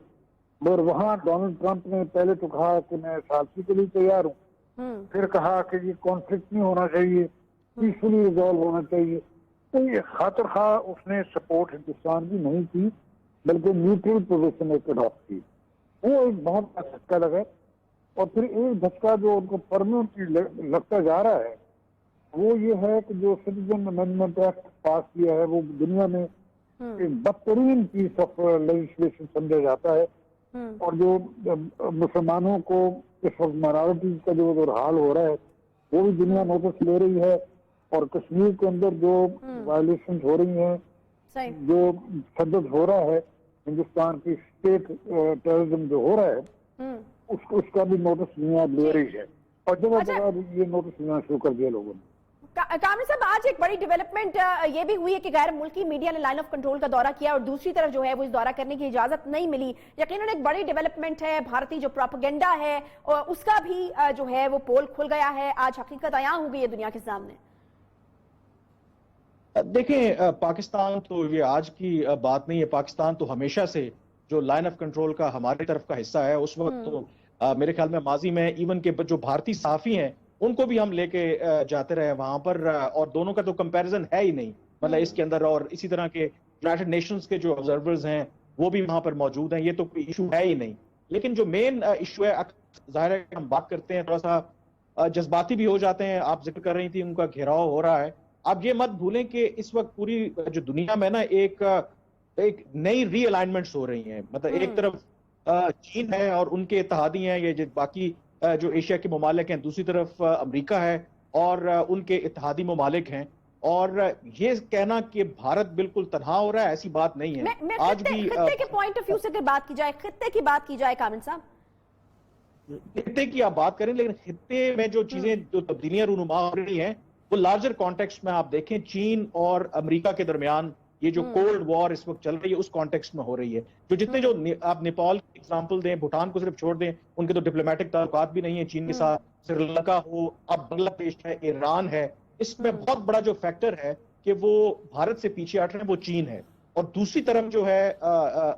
मगर वहाँ डोनाल्ड ट्रंप ने पहले तो कहा कि मैं सालसी के लिए तैयार हूँ, फिर कहा कि ये कॉन्फ्लिक्ट नहीं होना चाहिए, पीसफुली रिजॉल्व होना चाहिए। तो ये खातिर खा उसने सपोर्ट हिंदुस्तान की नहीं की, बल्कि न्यूट्रल पोजीशन एक अडॉप्ट की। वो एक बहुत बड़ा झटका लगा। और फिर एक झटका जो उनको परमानेंटली लगता जा रहा है वो ये है कि जो सिटीजन अमेंडमेंट एक्ट पास किया है वो दुनिया में एक बदतरीन पीस ऑफ लेजिस्लेशन समझा जाता है। और जो मुसलमानों को इस वक्त माइनॉरिटीज का जो हाल हो रहा है वो भी दुनिया नोटिस ले रही है, और कश्मीर के अंदर जो वायलेशन हो रही हैं, जो तशद्दुद हो रहा है, हिंदुस्तान की स्टेट टेररिज्म जो हो रहा है उसका भी नोटिस दुनिया ले रही है, और जगह ये नोटिस लेना शुरू कर दिया लोगों ने। कामरान साहब, आज एक बड़ी डेवलपमेंट ये भी हुई है कि गैर मुल्की मीडिया ने लाइन ऑफ कंट्रोल का दौरा किया और दूसरी तरफ जो है वो इस दौरा करने की इजाजत नहीं मिली। यकीनन एक बड़ी डेवलपमेंट है, भारतीय जो प्रोपेगेंडा है और उसका भी जो है वो पोल खुल गया है, आज हकीकत आया हो गई है दुनिया के सामने। देखें, पाकिस्तान तो ये आज की बात नहीं है, पाकिस्तान तो हमेशा से जो लाइन ऑफ कंट्रोल का हमारी तरफ का हिस्सा है, उस वक्त तो मेरे ख्याल में माजी में इवन के जो भारतीय सहाफी हैं उनको भी हम लेके जाते रहे वहां पर, और दोनों का तो कंपैरिजन है ही नहीं, मतलब इसके अंदर। और इसी तरह के यूनाइटेड नेशंस के जो ऑब्जर्वर्स हैं वो भी वहां पर मौजूद हैं, ये तो कोई इशू है ही नहीं। लेकिन जो मेन इशू है, जाहिर है हम बात करते हैं थोड़ा सा जज्बाती भी हो जाते हैं। आप जिक्र कर रही थी उनका घेराव हो रहा है। आप ये मत भूलें कि इस वक्त पूरी जो दुनिया में ना एक नई रीअलाइनमेंट्स हो रही हैं। मतलब एक तरफ चीन है और उनके इत्तेहादी हैं, ये बाकी जो एशिया के ममालिक हैं, दूसरी तरफ अमेरिका है और उनके इत्तेहादी ममालिक हैं। और ये कहना कि भारत बिल्कुल तन्हा हो रहा है, ऐसी बात नहीं है। मैं आज भी खित्ते के पॉइंट ऑफ व्यू से अगर बात की जाए, खित्ते की बात की जाए कामरान साहब, खित्ते की आप बात करें, लेकिन खित्ते में जो चीजें जो तब्दीलियां रूनुमा हो रही हैं वो लार्जर कॉन्टेक्स्ट में आप देखें, चीन और अमेरिका के दरमियान ये जो कोल्ड वॉर इस वक्त चल रही है उस कॉन्टेक्स्ट में हो रही है। जो जितने जो आप नेपाल की एग्जांपल दें, भूटान को सिर्फ छोड़ दें, उनके तो डिप्लोमेटिक ताल्लुकात भी नहीं है चीन के साथ, श्रीलंका हो, अब बांग्लादेश है, ईरान है। इसमें बहुत बड़ा जो फैक्टर है कि वो भारत से पीछे हट रहे हैं, वो चीन है। और दूसरी तरफ जो है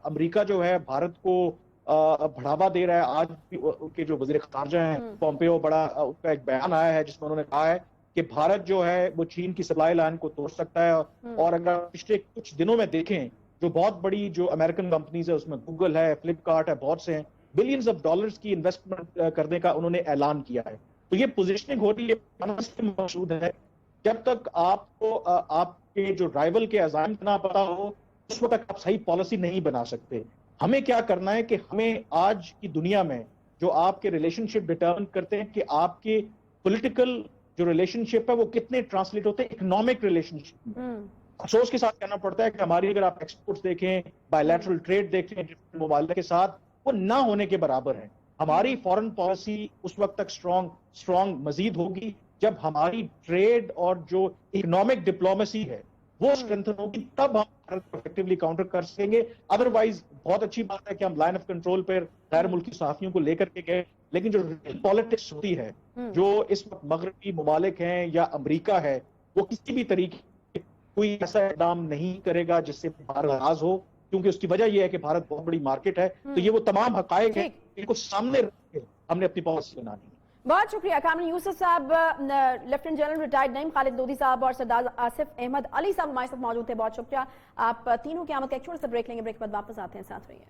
अमेरिका जो है भारत को बढ़ावा दे रहा है। आज भी उनके जो वजीर खारजा हैं पोम्पेओ, बड़ा उनका एक बयान आया है जिसमें उन्होंने कहा है कि भारत जो है वो चीन की सप्लाई लाइन को तोड़ सकता है। और अगर पिछले कुछ दिनों में देखें, जो बहुत बड़ी जो अमेरिकन कंपनीज है उसमें गूगल है, फ्लिपकार्ट है, बहुत से हैं, बिलियंस ऑफ डॉलर्स की इन्वेस्टमेंट करने का उन्होंने ऐलान किया है। तो ये पोजीशनिंग हो रही है, मौजूद है। जब तक आपको आपके जो राइवल के अज़ाइम ना पता हो, उस वक्त तक आप सही पॉलिसी नहीं बना सकते। हमें क्या करना है कि हमें आज की दुनिया में जो आपके रिलेशनशिप डिटर्मिन करते हैं कि आपके पॉलिटिकल जो रिलेशनशिप है वो कितने ट्रांसलेट होते हैं इकोनॉमिक रिलेशनशिप में। अफसोस के साथ कहना पड़ता है कि हमारी अगर आप एक्सपोर्ट्स देखें, बायलैटरल ट्रेड देखें ममालिक के साथ, वो ना होने के बराबर है। हमारी फॉरेन पॉलिसी उस वक्त तक स्ट्रॉन्ग मजीद होगी जब हमारी ट्रेड और जो इकोनॉमिक डिप्लोमेसी है वो स्ट्रेंथन होगी, तब हम भारत को इफेक्टिवली काउंटर कर सकेंगे। अदरवाइज बहुत अच्छी बात है कि हम लाइन ऑफ कंट्रोल पर गैर मुल्की सहाफियों को लेकर के गए, लेकिन जो पॉलिटिक्स होती है, जो इस वक्त मगरबी ममालिक हैं या अमेरिका है, वो किसी भी तरीके कोई ऐसा इक़दाम नहीं करेगा जिससे भारत नाराज हो, क्योंकि उसकी वजह यह है कि भारत बहुत बड़ी मार्केट है। तो ये वो तमाम हकायक है, इनको सामने रख के हमने अपनी पॉलिसी बनानी है। बहुत शुक्रिया कामरान यूसुफ साहब, lieutenant general retired Naeem Khalid Lodhi साहब और सरदार आसिफ अहमद अली साहब हमारे साथ मौजूद थे। बहुत शुक्रिया। आप तीनों की आमद का एक छोटा सा ब्रेक लेंगे, ब्रेक के बाद वापस आते हैं, साथ रहिए।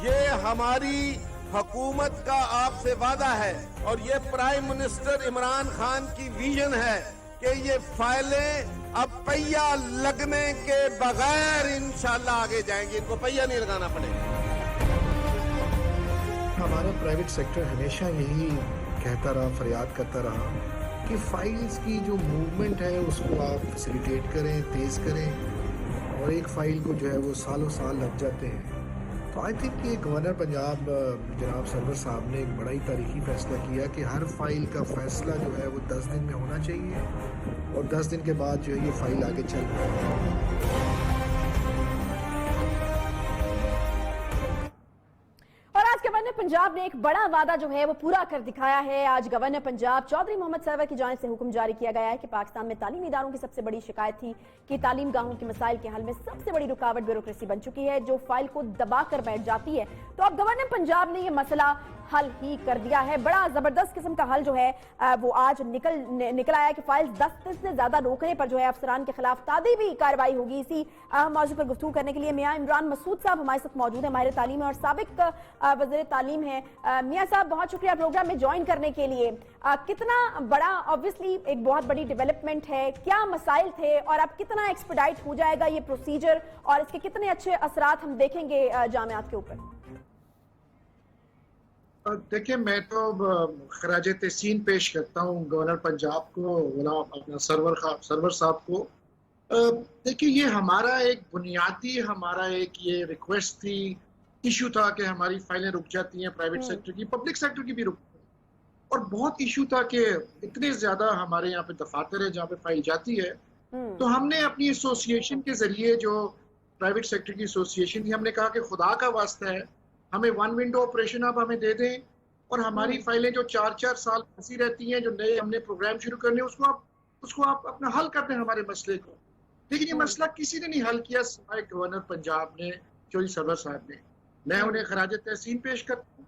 ये हमारी हुकूमत का आपसे वादा है और ये प्राइम मिनिस्टर इमरान खान की विजन है कि ये फाइलें अब पहिया लगने के बगैर इंशाल्लाह आगे जाएंगी, इनको पहिया नहीं लगाना पड़ेगा। हमारा प्राइवेट सेक्टर हमेशा यही कहता रहा, फरियाद करता रहा कि फाइल्स की जो मूवमेंट है उसको आप फैसिलिटेट करें, तेज़ करें, और एक फ़ाइल को जो है वो सालों साल लग जाते हैं। तो आई थिंक कि गवर्नर पंजाब जनाब सरवर साहब ने एक बड़ा ही तारीखी फैसला किया कि हर फाइल का फैसला जो है वो 10 दिन में होना चाहिए, और 10 दिन के बाद जो है ये फाइल आगे चल रही है। और आज गवर्नर पंजाब ने एक बड़ा वादा जो है वो पूरा कर दिखाया है। आज गवर्नर पंजाब चौधरी मोहम्मद सरवर की जानिब से हुक्म जारी किया गया है कि पाकिस्तान में तालीमी इदारों की सबसे बड़ी शिकायत थी कि तालीम गाहों के मसाइल के हल में सबसे बड़ी रुकावट ब्यूरोक्रेसी बन चुकी है, जो फाइल को दबा कर बैठ जाती है। तो अब गवर्नर पंजाब ने यह मसला حل ہی کر دیا ہے. بڑا زبردست قسم کا حل جو ہے وہ آج نکل آیا کہ فائل 10 سے زیادہ روکنے پر جو ہے افسران کے خلاف تعدیبی کارروائی ہوگی. اسی اہم موضوع پر گفتگو کرنے کے لیے میاں عمران مسعود صاحب ہمارے ساتھ موجود ہیں, ماہر تعلیم اور سابق وزیر تعلیم ہیں. میاں صاحب بہت شکریہ پروگرام میں جوائن کرنے کے لیے. کتنا بڑا obviously ایک بہت بڑی ڈیولپمنٹ ہے, کیا مسائل تھے اور اب کتنا ایکسپیڈائٹ ہو جائے گا یہ پروسیجر اور اس کے کتنے اچھے اثرات ہم دیکھیں گے جامعات کے اوپر؟ دیکھیں, میں تو خراج تحسین پیش کرتا ہوں گورنر پنجاب کو, اپنا سرور صاحب کو. دیکھیں, یہ ہمارا ایک بنیادی یہ ریکویسٹ تھی, ایشو تھا کہ ہماری فائلیں رک جاتی ہیں پرائیویٹ سیکٹر کی, پبلک سیکٹر کی بھی رکتی ہیں, اور بہت ایشو تھا کہ اتنے زیادہ ہمارے یہاں پہ دفاتر ہے جہاں پہ فائل جاتی ہے. تو ہم نے اپنی ایسوسیشن کے ذریعے, جو پرائیویٹ سیکٹر کی ایسوسیشن تھی, ہم نے کہا کہ خدا کا واسطہ ہے ہمیں 1 ونڈو آپریشن آپ ہمیں دے دیں, اور ہماری فائلیں جو 4 سال پھنسی رہتی ہیں, جو نئے ہم نے پروگرام شروع کرنے, اس کو آپ اپنا حل کر دیں ہمارے مسئلے کو. لیکن یہ مسئلہ کسی نے نہیں حل کیا سوائے گورنر پنجاب نے, چودھری سرور صاحب نے. میں انہیں خراج تحسین پیش کرتا ہوں,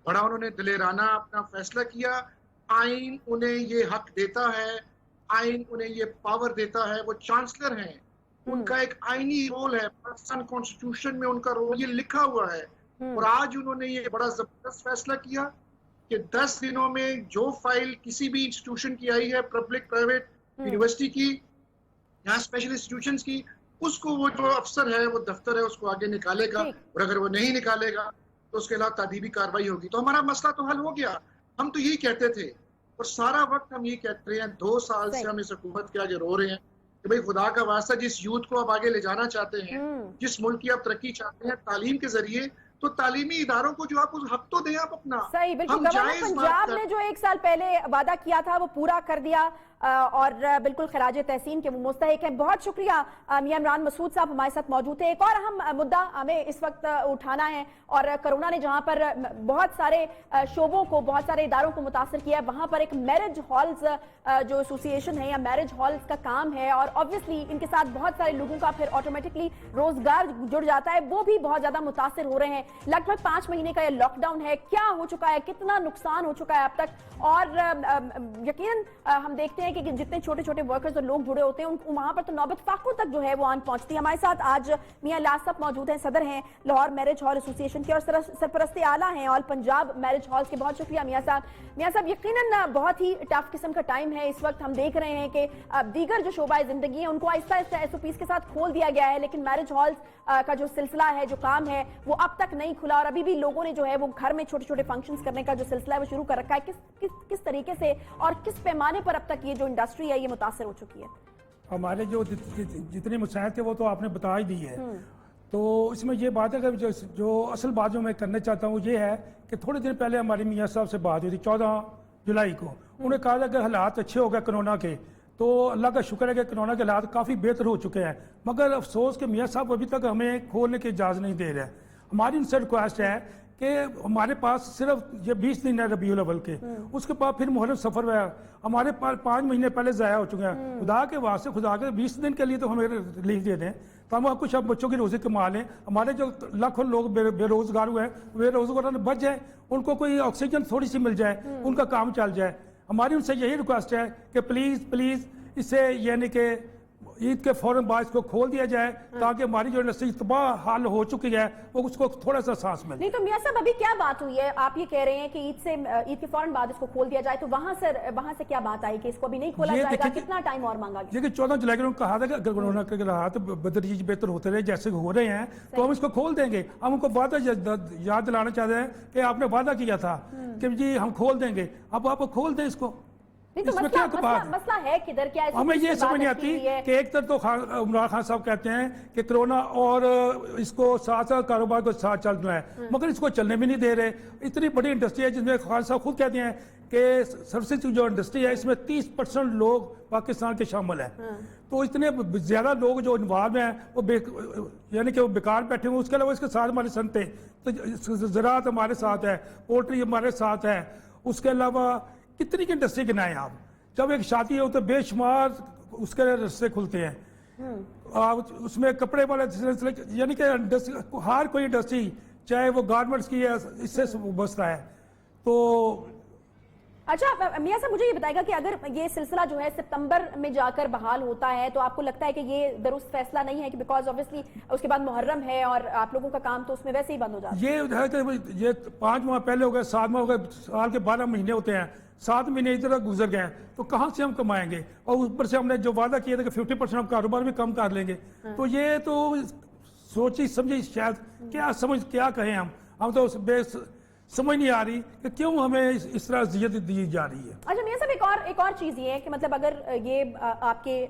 بڑا انہوں نے دلیرانہ اپنا فیصلہ کیا. آئین انہیں یہ حق دیتا ہے, آئین انہیں یہ پاور دیتا ہے, وہ چانسلر ہیں, ان کا ایک آئینی رول ہے, پاکستان کانسٹیٹیوشن میں ان کا رول یہ لکھا ہوا ہے. اور آج انہوں نے یہ بڑا زبردست فیصلہ کیا کہ 10 دنوں میں جو فائل کسی بھی انسٹیٹیوشن کی آئی ہے, پبلک پرائیویٹ یونیورسٹی کی یا اسپیشل انسٹیٹیوشنز کی, اس کو وہ جو افسر ہے, وہ دفتر ہے, اس کو آگے نکالے گا, اور اگر وہ نہیں نکالے گا تو اس کے خلاف تعدیبی کارروائی ہوگی. تو ہمارا مسئلہ تو حل ہو گیا. ہم تو یہی کہتے تھے, اور سارا وقت ہم یہ کہتے ہیں, 2 سال سے ہم اس حکومت کے آگے رو رہے ہیں کہ بھئی خدا کا واسطہ, جس یوتھ کو آپ آگے لے جانا چاہتے ہیں, جس ملک کی آپ ترقی چاہتے ہیں تعلیم کے ذریعے, تو تعلیمی اداروں کو جو آپ اس حق تو دیں آپ اپنا. صحیح, بالکل. گورنر پنجاب نے جو 1 سال پہلے وعدہ کیا تھا وہ پورا کر دیا, اور بالکل خراج تحسین کے وہ مستحق ہیں. بہت شکریہ میاں عمران مسعود صاحب ہمارے ساتھ موجود تھے. ایک اور اہم مدعا ہمیں اس وقت اٹھانا ہے, اور کرونا نے جہاں پر بہت سارے شعبوں کو, بہت سارے اداروں کو متاثر کیا ہے, وہاں پر ایک میرج ہالز جو ایسوسیشن ہے یا میرج ہالز کا کام ہے, اور obviously ان کے ساتھ بہت سارے لوگوں کا پھر آٹومیٹکلی روزگار جڑ جاتا ہے, وہ بھی بہت زیادہ متاثر ہو رہے ہیں. لگ بھگ 5 مہینے کا یہ لاک ڈاؤن ہے, کیا ہو چکا ہے, کتنا نقصان ہو چکا ہے اب تک, اور یقیناً ہم دیکھتے ہیں کہ جتنے چھوٹے چھوٹے ورکرز اور لوگ جڑے ہوتے ہیں وہاں پر تو نوبت فاقوں تک جو ہے وہ آن پہنچتی ہے. ہمارے ساتھ آج میاں الیاس صاحب موجود ہیں, صدر ہیں لاہور میرج ہال ایسوسیشن کے, اور سرپرست اعلیٰ ہیں آل پنجاب میرج ہالز کے. بہت شکریہ میاں صاحب. میاں صاحب, یقیناً بہت ہی ٹف قسم کا ٹائم ہے اس وقت. ہم دیکھ رہے ہیں کہ دیگر جو شعبہ زندگی ہیں ان کو آہستہ آہستہ SOPs کے ساتھ کھول دیا گیا ہے, لیکن میرج ہالز کا جو سلسلہ ہے, جو کام ہے, وہ اب تک نہیں کھلا, اور ابھی بھی لوگوں نے جو ہے وہ گھر میں چھوٹے چھوٹے فنکشنز کرنے کا جو سلسلہ ہے وہ شروع کر رکھا ہے. کس طریقے سے اور کس پیمانے پر اب تک یہ جو انڈسٹری ہے یہ متاثر ہو چکی ہے؟ ہمارے جو جتنے مسائل تھے وہ تو آپ نے بتا ہی دی ہے. تو اس میں یہ بات ہے کہ جو اصل بات جو میں کرنا چاہتا ہوں یہ ہے کہ تھوڑے دن پہلے ہماری میاں صاحب سے بات ہوئی تھی 14 جولائی کو. انہوں نے کہا تھا کہ حالات اچھے ہو گئے کرونا کے, تو اللہ کا شکر ہے کہ کرونا کے حالات کافی بہتر ہو چکے ہیں, مگر افسوس کہ میاں صاحب ابھی تک ہمیں کھولنے کی اجازت نہیں دے رہے. ہماری ان سے ریکویسٹ ہے کہ ہمارے پاس صرف یہ 20 دن ہے ربیع الاول کے, اس کے بعد پھر محرم سفر ہے, ہمارے پاس 5 مہینے پہلے ضائع ہو چکے ہیں. خدا کے واسطے, خدا کے 20 دن کے لیے تو ہمیں ریلیف دے دیں, تو ہم کچھ اب بچوں کی روزی کما لیں. ہمارے جو لاکھوں لوگ بے روزگار ہوئے ہیں, بے روزگار بچ جائیں, ان کو کوئی آکسیجن تھوڑی سی مل جائے, ان کا کام چل جائے. ہماری ان سے یہی ریکویسٹ ہے کہ پلیز اس سے یعنی کہ عید کے فوراً بعد اس کو کھول دیا جائے, تاکہ ہماری جو انڈسٹری تباہ حال ہو چکی ہے وہ اس کو تھوڑا سا سانس ملے. نہیں تو میاں صاحب, ابھی کیا بات ہوئی ہے؟ آپ یہ کہہ رہے ہیں کہ عید کے فوراً بعد اس کو کھول دیا جائے, تو وہاں سے کیا بات آئی کہ اس کو ابھی نہیں کھولا جائے گا؟ کتنا ٹائم اور مانگا گیا؟ دیکھیں 14 جولائی کو کہا تھا کہ اگر کورونا کے حالات بدتریج بہتر ہوتے رہے جیسے ہو رہے ہیں تو ہم اس کو کھول دیں گے. ہم ان کو وعدہ یاد دلانا چاہتے ہیں کہ آپ نے وعدہ کیا تھا کہ جی ہم کھول دیں گے, اب آپ کھول دیں اس کو. مسئلہ ہے کدھر, کیا ہمیں یہ سمجھ نہیں آتی کہ ایک طرف تو عمران خان صاحب کہتے ہیں کہ کرونا اور اس کو ساتھ کاروبار کو ساتھ چلنا ہے, مگر اس کو چلنے بھی نہیں دے رہے. اتنی بڑی انڈسٹری ہے جس میں خان صاحب خود کہتے ہیں کہ سروسز کی جو انڈسٹری ہے اس میں 30% لوگ پاکستان کے شامل ہیں. تو اتنے زیادہ لوگ جو انوالو ہیں وہ یعنی کہ وہ بیکار بیٹھے ہوئے. اس کے علاوہ اس کے ساتھ ہماری صنعتیں, تو زراعت ہمارے ساتھ ہے, پولٹری ہمارے ساتھ ہے, اس کے علاوہ کتنی کی انڈسٹری گنائیں آپ. جب ایک شادی ہو تو بے شمار اس کے رستے کھلتے ہیں, اس میں کپڑے والے یعنی کہ ہر کوئی انڈسٹری چاہے وہ گارمنٹس کی ہے اس سے بستا ہے. تو اچھا میاں صاحب مجھے یہ بتائے گا کہ اگر یہ سلسلہ جو ہے ستمبر میں جا کر بحال ہوتا ہے تو آپ کو لگتا ہے کہ یہ درست فیصلہ نہیں ہے کہ بیکاز آبویسلی اس کے بعد محرم ہے اور آپ لوگوں کا کام تو اس میں ویسے ہی بند ہو جاتا ہے؟ یہ ہے کہ یہ 5 ماہ پہلے ہو گئے، 7 ماہ ہو گئے، سال کے 12 مہینے ہوتے ہیں، 7 مہینے اس طرح گزر گئے ہیں، تو کہاں سے ہم کمائیں گے؟ اور اوپر سے ہم نے جو وعدہ کیا تھا کہ 50% ہم کاروبار بھی کم کر لیں گے، تو یہ تو سوچی سمجھی شاید کیا کیا کہیں ہم تو سمجھ نہیں آ رہی کہ کیوں ہمیں اس طرح اذیت دی جا رہی ہے۔ اچھا میاں صاحب ایک اور چیز یہ ہے کہ مطلب اگر یہ آپ کے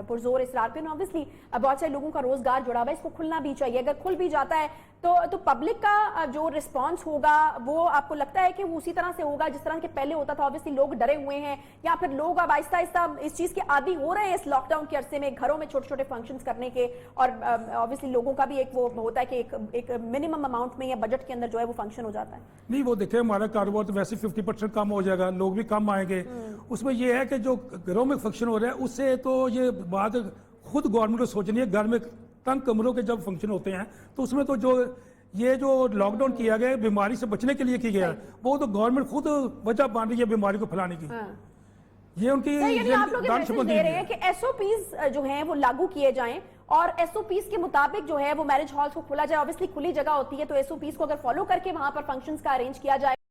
پرزور اصرار پہ obviously بہت سے لوگوں کا روزگار جڑا ہوا ہے، اس کو کھلنا بھی چاہیے، اگر کھل بھی جاتا ہے تو پبلک کا جو رسپانس ہوگا وہ آپ کو لگتا ہے کہ وہ اسی طرح سے ہوگا جس طرح کے پہلے ہوتا تھا؟ obviously لوگ ڈرے ہوئے ہیں یا پھر لوگ اب آہستہ آہستہ اس چیز کے عادی ہو رہے ہیں اس لاک ڈاؤن کے عرصے میں گھروں میں چھوٹے چھوٹے فنکشنز کرنے کے، اور obviously لوگوں کا بھی ایک وہ ہوتا ہے کہ ایک منیمم اماؤنٹ میں یا بجٹ کے اندر جو ہے وہ فنکشن ہو جاتا ہے؟ نہیں وہ دیکھیں ہمارا کاروبار تو ویسے 50% کم ہو جائے گا، لوگ بھی کم آئیں گے، اس میں یہ ہے کہ جو گھروں میں فنکشن ہو رہا ہے اس سے تو یہ بات خود گورنمنٹ کو سوچنی ہے، گھر میں تنگ کمروں کے جب فنکشن ہوتے ہیں تو اس میں تو جو لاک ڈاؤن کیا گیا ہے بیماری سے بچنے کے لیے کیا گیا ہے، وہ تو گورنمنٹ خود وجہ بن رہی ہے بیماری کو پھیلانے کی۔ یہ ان کی یعنی آپ لوگ میسج دے رہے ہیں کہ ایس او پیز جو ہیں وہ لاگو کیے جائیں اور ایس او پیز کے مطابق جو ہے وہ میرج ہالز کو کھولا جائے، obviously کھلی جگہ ہوتی ہے تو ایس او پیز کو اگر فالو کر کے وہاں پر فنکشنز کا ارینج کیا جائے